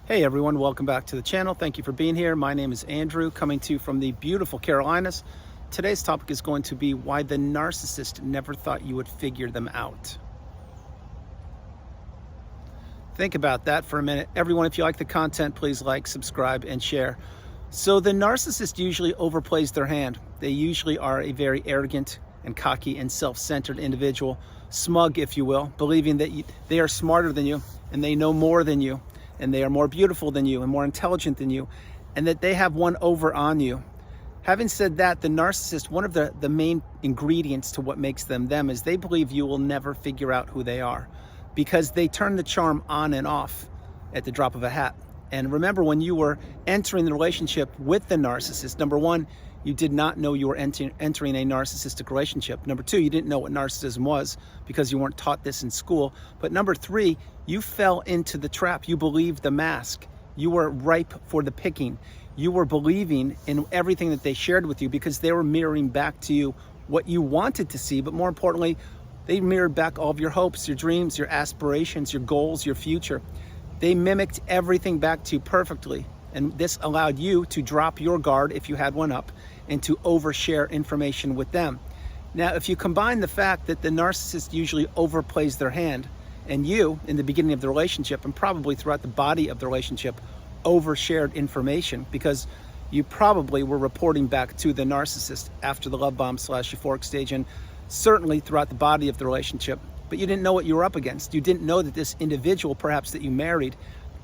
Hey everyone, welcome back to the channel. Thank you for being here. My name is Andrew, coming to you from the beautiful Carolinas. Today's topic is going to be why the narcissist never thought you would figure them out. Think about that for a minute. Everyone, if you like the content, please like, subscribe, and share. So the narcissist usually overplays their hand. They usually are a very arrogant and cocky and self-centered individual, smug, if you will, believing that they are smarter than you and they know more than you, and they are more beautiful than you and more intelligent than you, and that they have one over on you. Having said that, the narcissist, one of the main ingredients to what makes them them is they believe you will never figure out who they are, because they turn the charm on and off at the drop of a hat. And remember, when you were entering the relationship with the narcissist, number one, you did not know you were entering a narcissistic relationship. Number two, you didn't know what narcissism was because you weren't taught this in school. But number three, you fell into the trap. You believed the mask. You were ripe for the picking. You were believing in everything that they shared with you because they were mirroring back to you what you wanted to see, but more importantly, they mirrored back all of your hopes, your dreams, your aspirations, your goals, your future. They mimicked everything back to you perfectly. And this allowed you to drop your guard, if you had one up, and to overshare information with them. Now, if you combine the fact that the narcissist usually overplays their hand, and you, in the beginning of the relationship, and probably throughout the body of the relationship, overshared information because you probably were reporting back to the narcissist after the love bomb / euphoric stage, and certainly throughout the body of the relationship, but you didn't know what you were up against. You didn't know that this individual, perhaps that you married,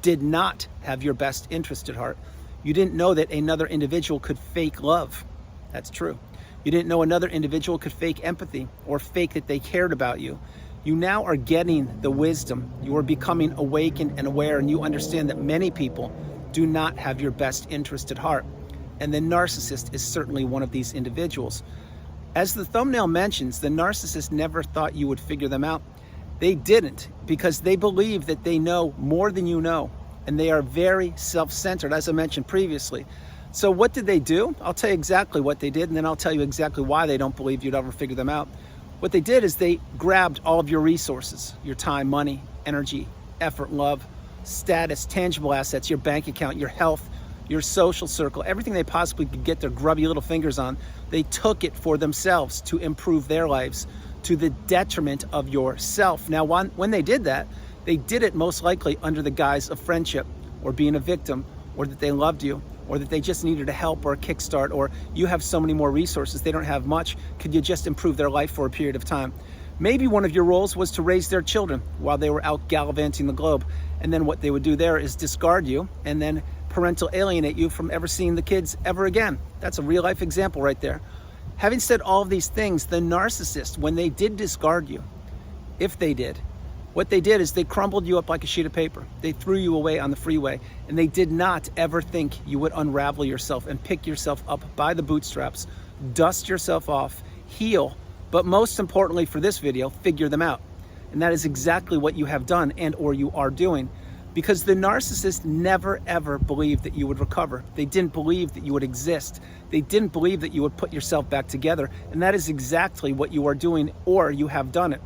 did not have your best interest at heart. You didn't know that another individual could fake love. That's true. You didn't know another individual could fake empathy or fake that they cared about you. You now are getting the wisdom. You are becoming awakened and aware, and you understand that many people do not have your best interest at heart. And the narcissist is certainly one of these individuals. As the thumbnail mentions, the narcissist never thought you would figure them out. They didn't, because they believe that they know more than you know, and they are very self-centered, as I mentioned previously. So what did they do? I'll tell you exactly what they did, and then I'll tell you exactly why they don't believe you'd ever figure them out. What they did is they grabbed all of your resources, your time, money, energy, effort, love, status, tangible assets, your bank account, your health, your social circle, everything they possibly could get their grubby little fingers on. They took it for themselves to improve their lives to the detriment of yourself. Now, when they did that, they did it most likely under the guise of friendship or being a victim, or that they loved you, or that they just needed a help or a kickstart, or you have so many more resources, they don't have much. Could you just improve their life for a period of time? Maybe one of your roles was to raise their children while they were out gallivanting the globe. And then what they would do there is discard you and then parental alienate you from ever seeing the kids ever again. That's a real life example right there. Having said all of these things, the narcissist, when they did discard you, if they did, what they did is they crumbled you up like a sheet of paper. They threw you away on the freeway, and they did not ever think you would unravel yourself and pick yourself up by the bootstraps, dust yourself off, heal, but most importantly for this video, figure them out. And that is exactly what you have done and or you are doing, because the narcissist never ever believed that you would recover. They didn't believe that you would exist. They didn't believe that you would put yourself back together, and that is exactly what you are doing, or you have done it.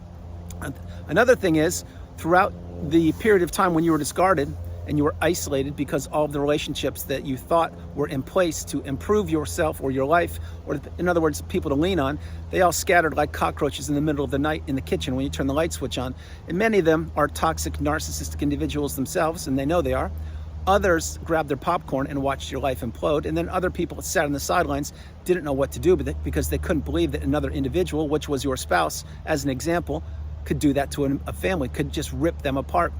Another thing is, throughout the period of time when you were discarded and you were isolated because all of the relationships that you thought were in place to improve yourself or your life, or in other words, people to lean on, they all scattered like cockroaches in the middle of the night in the kitchen when you turn the light switch on. And many of them are toxic, narcissistic individuals themselves, and they know they are. Others grabbed their popcorn and watched your life implode, and then other people that sat on the sidelines didn't know what to do with it because they couldn't believe that another individual, which was your spouse, as an example, could do that to a family, could just rip them apart.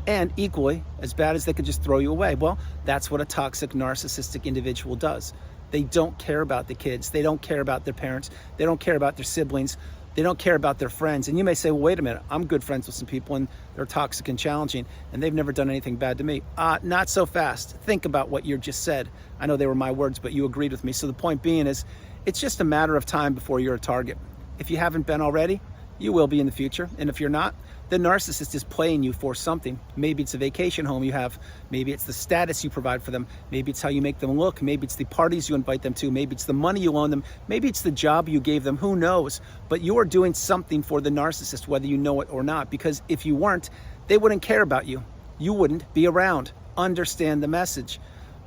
And equally as bad as they could just throw you away. Well, that's what a toxic, narcissistic individual does. They don't care about the kids. They don't care about their parents. They don't care about their siblings. They don't care about their friends. And you may say, well, wait a minute, I'm good friends with some people and they're toxic and challenging and they've never done anything bad to me. Not so fast. Think about what you just said. I know they were my words, but you agreed with me. So the point being is, it's just a matter of time before you're a target. If you haven't been already, you will be in the future. And if you're not, the narcissist is playing you for something. Maybe it's a vacation home you have. Maybe it's the status you provide for them. Maybe it's how you make them look. Maybe it's the parties you invite them to. Maybe it's the money you loan them. Maybe it's the job you gave them. Who knows? But you are doing something for the narcissist, whether you know it or not. Because if you weren't, they wouldn't care about you. You wouldn't be around. understand the message.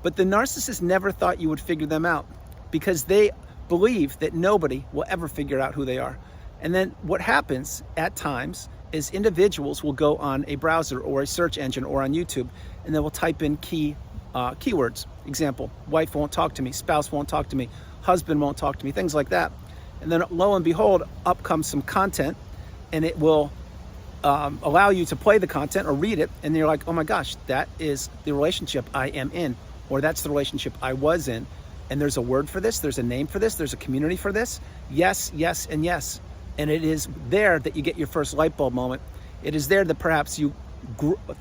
But the narcissist never thought you would figure them out because they believe that nobody will ever figure out who they are. And then what happens at times is individuals will go on a browser or a search engine or on YouTube, and they will type in keywords. Example, wife won't talk to me, spouse won't talk to me, husband won't talk to me, things like that. And then lo and behold, up comes some content, and it will allow you to play the content or read it, and you're like, oh my gosh, that is the relationship I am in, or that's the relationship I was in. And there's a word for this, there's a name for this, there's a community for this. Yes, yes, and yes. And it is there that you get your first light bulb moment. It is there that perhaps you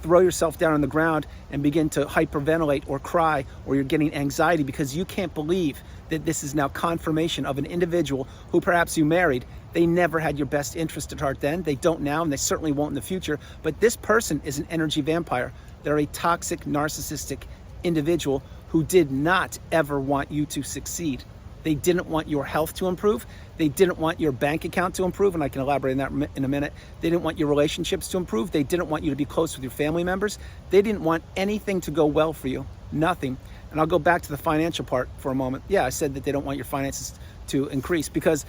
throw yourself down on the ground and begin to hyperventilate or cry, or you're getting anxiety because you can't believe that this is now confirmation of an individual who perhaps you married. They never had your best interest at heart then. They don't now, and they certainly won't in the future. But this person is an energy vampire. They're a toxic, narcissistic individual who did not ever want you to succeed. They didn't want your health to improve. They didn't want your bank account to improve, and I can elaborate on that in a minute. They didn't want your relationships to improve. They didn't want you to be close with your family members. They didn't want anything to go well for you, nothing. And I'll go back to the financial part for a moment. Yeah, I said that they don't want your finances to increase because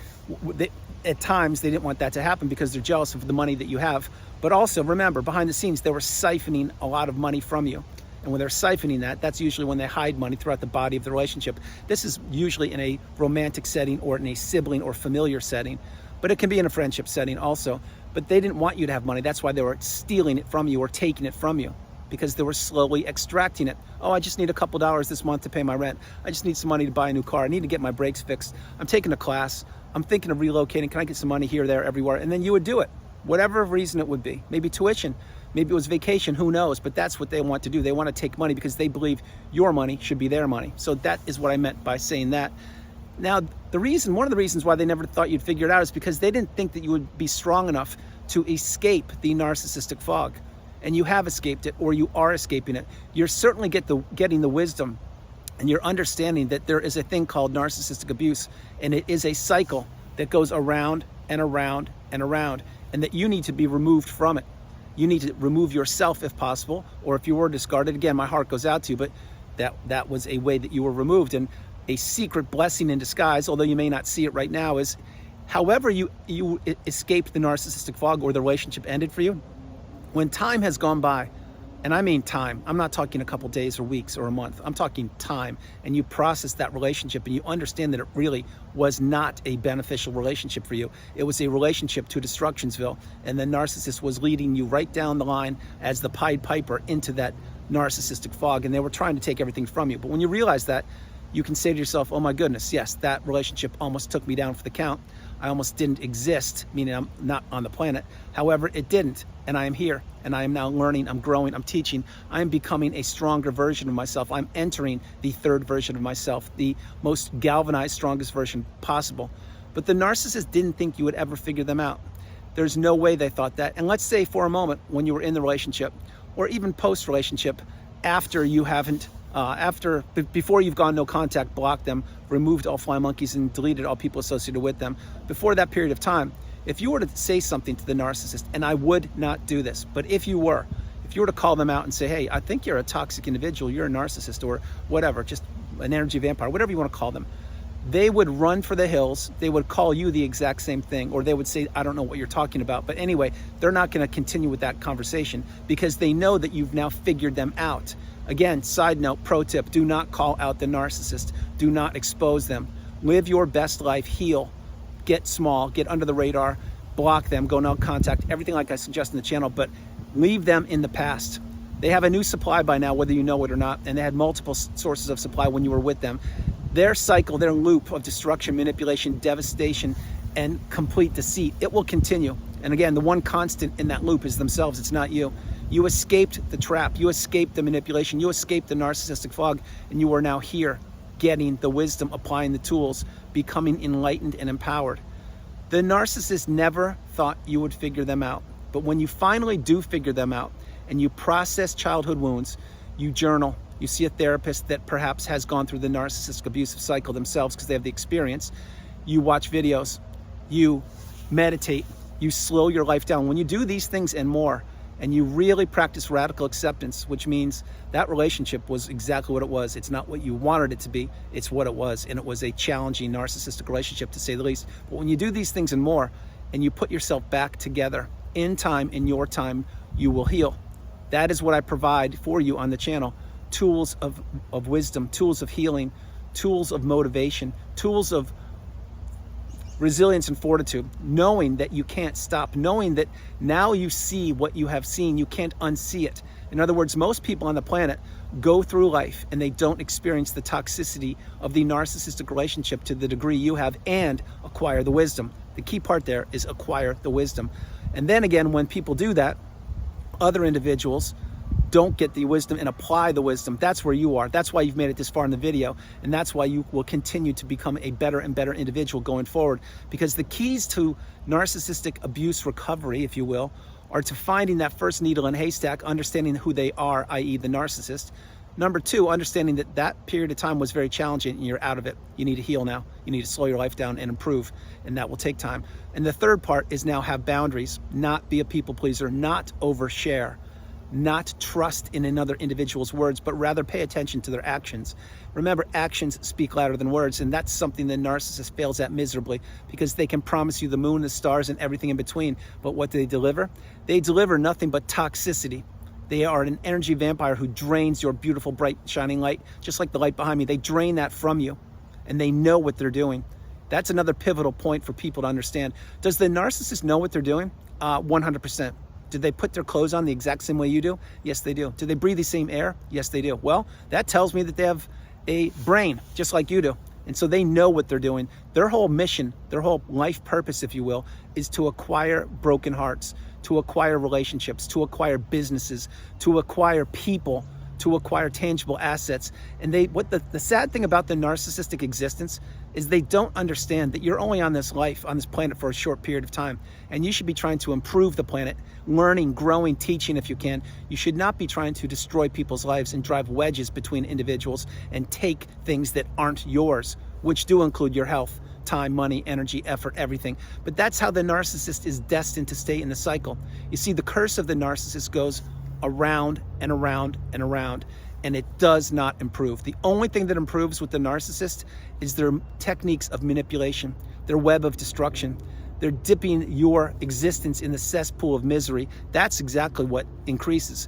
at times they didn't want that to happen because they're jealous of the money that you have. But also remember, behind the scenes, they were siphoning a lot of money from you. And when they're siphoning that, that's usually when they hide money throughout the body of the relationship. This is usually in a romantic setting or in a sibling or familiar setting, but it can be in a friendship setting also. But they didn't want you to have money. That's why they were stealing it from you or taking it from you, because they were slowly extracting it. Oh, I just need a couple dollars this month to pay my rent. I just need some money to buy a new car. I need to get my brakes fixed. I'm taking a class. I'm thinking of relocating. Can I get some money here, there, everywhere? And then you would do it, whatever reason it would be. Maybe tuition. Maybe it was vacation, who knows, but that's what they want to do. They want to take money because they believe your money should be their money. So that is what I meant by saying that. Now, one of the reasons why they never thought you'd figure it out is because they didn't think that you would be strong enough to escape the narcissistic fog. And you have escaped it, or you are escaping it. You're certainly getting the wisdom, and you're understanding that there is a thing called narcissistic abuse, and it is a cycle that goes around and around and around, and that you need to be removed from it. You need to remove yourself if possible, or if you were discarded, again, my heart goes out to you, but that was a way that you were removed. And a secret blessing in disguise, although you may not see it right now, is however you escaped the narcissistic fog or the relationship ended for you, when time has gone by, and I mean time, I'm not talking a couple days or weeks or a month, I'm talking time, and you process that relationship and you understand that it really was not a beneficial relationship for you. It was a relationship to Destructionsville, and the narcissist was leading you right down the line as the Pied Piper into that narcissistic fog, and they were trying to take everything from you. But when you realize that, you can say to yourself, oh my goodness, yes, that relationship almost took me down for the count. I almost didn't exist, meaning I'm not on the planet. However, it didn't, and I am here, and I am now learning, I'm growing, I'm teaching, I'm becoming a stronger version of myself. I'm entering the third version of myself, the most galvanized, strongest version possible. But the narcissist didn't think you would ever figure them out. There's no way they thought that. And let's say for a moment, when you were in the relationship, or even post-relationship, after you haven't before you've gone no contact, blocked them, removed all fly monkeys, and deleted all people associated with them, before that period of time, if you were to say something to the narcissist, and I would not do this, but if you were to call them out and say, hey, I think you're a toxic individual, you're a narcissist, or whatever, just an energy vampire, whatever you want to call them, they would run for the hills. They would call you the exact same thing, or they would say, I don't know what you're talking about. But anyway, they're not going to continue with that conversation because they know that you've now figured them out. Again, side note, pro tip, do not call out the narcissist. Do not expose them. Live your best life, heal, get small, get under the radar, block them, go no contact, everything like I suggest in the channel, but leave them in the past. They have a new supply by now, whether you know it or not, and they had multiple sources of supply when you were with them. Their cycle, their loop of destruction, manipulation, devastation, and complete deceit, it will continue. And again, the one constant in that loop is themselves, it's not you. You escaped the trap, you escaped the manipulation, you escaped the narcissistic fog, and you are now here getting the wisdom, applying the tools, becoming enlightened and empowered. The narcissist never thought you would figure them out. But when you finally do figure them out and you process childhood wounds, you journal, you see a therapist that perhaps has gone through the narcissistic abusive cycle themselves because they have the experience, you watch videos, you meditate, you slow your life down. When you do these things and more, and you really practice radical acceptance, which means that relationship was exactly what it was. It's not what you wanted it to be, it's what it was. And it was a challenging narcissistic relationship, to say the least. But when you do these things and more, and you put yourself back together in time, in your time, you will heal. That is what I provide for you on the channel. Tools of wisdom, tools of healing, tools of motivation, tools of resilience and fortitude, knowing that you can't stop, knowing that now you see what you have seen, you can't unsee it. In other words, most people on the planet go through life and they don't experience the toxicity of the narcissistic relationship to the degree you have, and acquire the wisdom. The key part there is acquire the wisdom. And then again, when people do that, other individuals don't get the wisdom and apply the wisdom. That's where you are. That's why you've made it this far in the video, and that's why you will continue to become a better and better individual going forward, because the keys to narcissistic abuse recovery, if you will, are to finding that first needle in a haystack, understanding who they are, i.e. the narcissist. Number two, understanding that that period of time was very challenging and you're out of it. You need to heal now. You need to slow your life down and improve, and that will take time. And the third part is now have boundaries, not be a people pleaser, not overshare, not trust in another individual's words, but rather pay attention to their actions. Remember, actions speak louder than words, and that's something the narcissist fails at miserably, because they can promise you the moon, the stars, and everything in between, but what do they deliver? They deliver nothing but toxicity. They are an energy vampire who drains your beautiful, bright, shining light, just like the light behind me. They drain that from you, and they know what they're doing. That's another pivotal point for people to understand. Does the narcissist know what they're doing? 100%. Do they put their clothes on the exact same way you do? Yes, they do. Do they breathe the same air? Yes, they do. Well, that tells me that they have a brain just like you do. And so they know what they're doing. Their whole mission, their whole life purpose, if you will, is to acquire broken hearts, to acquire relationships, to acquire businesses, to acquire people, to acquire tangible assets. And the sad thing about the narcissistic existence is they don't understand that you're only on this life, on this planet, for a short period of time. And you should be trying to improve the planet, learning, growing, teaching if you can. You should not be trying to destroy people's lives and drive wedges between individuals and take things that aren't yours, which do include your health, time, money, energy, effort, everything. But that's how the narcissist is destined to stay in the cycle. You see, the curse of the narcissist goes around and around and around, and it does not improve. The only thing that improves with the narcissist is their techniques of manipulation, their web of destruction. They're dipping your existence in the cesspool of misery. That's exactly what increases.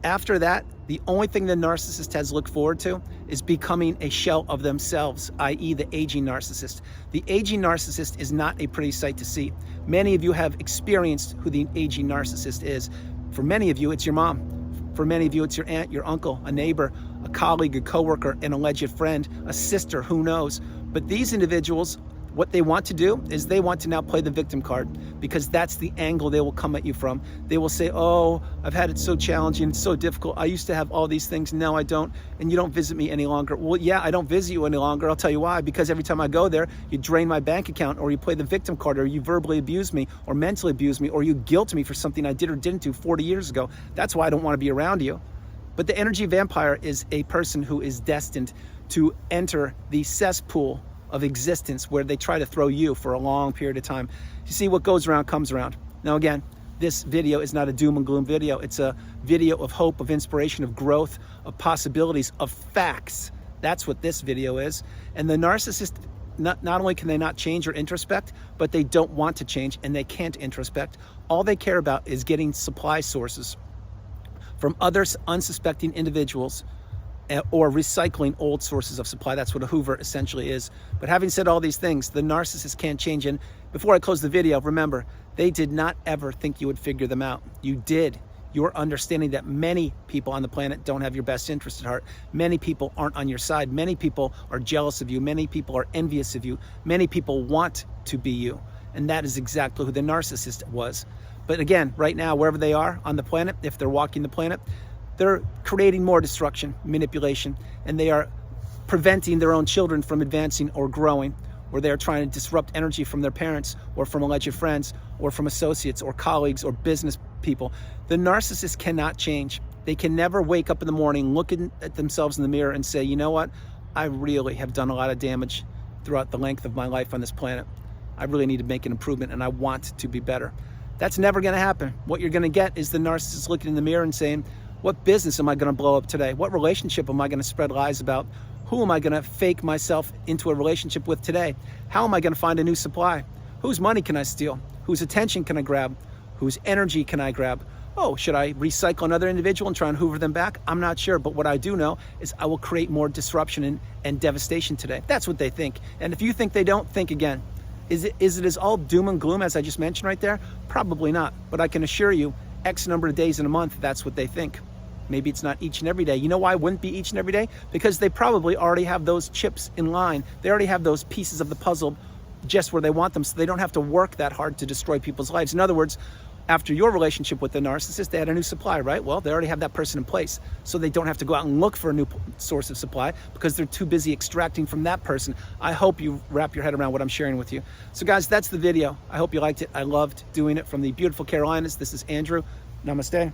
After that, the only thing the narcissist has to look forward to is becoming a shell of themselves, i.e. the aging narcissist. The aging narcissist is not a pretty sight to see. Many of you have experienced who the aging narcissist is. For many of you, it's your mom. For many of you, it's your aunt, your uncle, a neighbor, a colleague, a coworker, an alleged friend, a sister, who knows. But these individuals, what they want to do is they want to now play the victim card, because that's the angle they will come at you from. They will say, oh, I've had it so challenging, it's so difficult. I used to have all these things, now I don't, and you don't visit me any longer. Well, yeah, I don't visit you any longer. I'll tell you why. Because every time I go there, you drain my bank account, or you play the victim card, or you verbally abuse me, or mentally abuse me, or you guilt me for something I did or didn't do 40 years ago. That's why I don't want to be around you. But the energy vampire is a person who is destined to enter the cesspool of existence, where they try to throw you for a long period of time. You see, what goes around comes around. Now again, this video is not a doom and gloom video. It's a video of hope, of inspiration, of growth, of possibilities, of facts. That's what this video is. And the narcissist, not only can they not change or introspect, but they don't want to change, and they can't introspect. All they care about is getting supply sources from other unsuspecting individuals, or recycling old sources of supply. That's what a Hoover essentially is. But having said all these things, the narcissist can't change. And before I close the video, remember, they did not ever think you would figure them out. You did. You're understanding that many people on the planet don't have your best interest at heart. Many people aren't on your side. Many people are jealous of you. Many people are envious of you. Many people want to be you. And that is exactly who the narcissist was. But again, right now, wherever they are on the planet, if they're walking the planet, they're creating more destruction, manipulation, and they are preventing their own children from advancing or growing, or they're trying to disrupt energy from their parents, or from alleged friends, or from associates, or colleagues, or business people. The narcissist cannot change. They can never wake up in the morning, look at themselves in the mirror and say, you know what? I really have done a lot of damage throughout the length of my life on this planet. I really need to make an improvement, and I want to be better. That's never going to happen. What you're going to get is the narcissist looking in the mirror and saying, what business am I going to blow up today? What relationship am I going to spread lies about? Who am I going to fake myself into a relationship with today? How am I going to find a new supply? Whose money can I steal? Whose attention can I grab? Whose energy can I grab? Oh, should I recycle another individual and try and hoover them back? I'm not sure, but what I do know is I will create more disruption and devastation today. That's what they think. And if you think they don't, think again. Is it as all doom and gloom as I just mentioned right there? Probably not, but I can assure you, X number of days in a month, that's what they think. Maybe it's not each and every day. You know why it wouldn't be each and every day? Because they probably already have those chips in line. They already have those pieces of the puzzle just where they want them, so they don't have to work that hard to destroy people's lives. In other words, after your relationship with the narcissist, they had a new supply, right? Well, they already have that person in place, so they don't have to go out and look for a new source of supply because they're too busy extracting from that person. I hope you wrap your head around what I'm sharing with you. So guys, that's the video. I hope you liked it. I loved doing it from the beautiful Carolinas. This is Andrew. Namaste.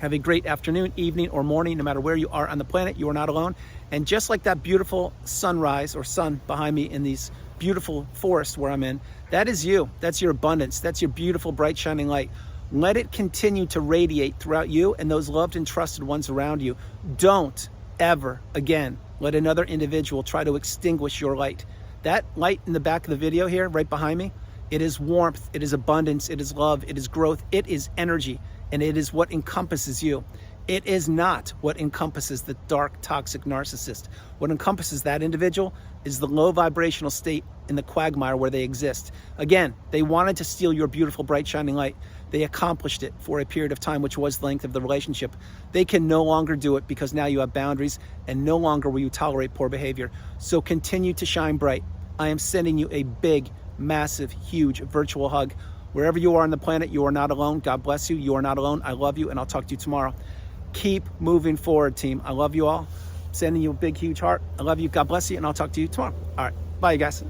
Have a great afternoon, evening, or morning, no matter where you are on the planet. You are not alone. And just like that beautiful sunrise or sun behind me in these beautiful forest where I'm in, that is you. That's your abundance. That's your beautiful, bright, shining light. Let it continue to radiate throughout you and those loved and trusted ones around you. Don't ever again let another individual try to extinguish your light. That light in the back of the video here, right behind me, it is warmth, it is abundance, it is love, it is growth, it is energy, and it is what encompasses you. It is not what encompasses the dark, toxic narcissist. What encompasses that individual is the low vibrational state in the quagmire where they exist. Again, they wanted to steal your beautiful, bright, shining light. They accomplished it for a period of time, which was the length of the relationship. They can no longer do it because now you have boundaries and no longer will you tolerate poor behavior. So continue to shine bright. I am sending you a big, massive, huge virtual hug. Wherever you are on the planet, you are not alone. God bless you. You are not alone. I love you, and I'll talk to you tomorrow. Keep moving forward, team. I love you all. Sending you a big, huge heart. I love you. God bless you, and I'll talk to you tomorrow. All right. Bye, you guys.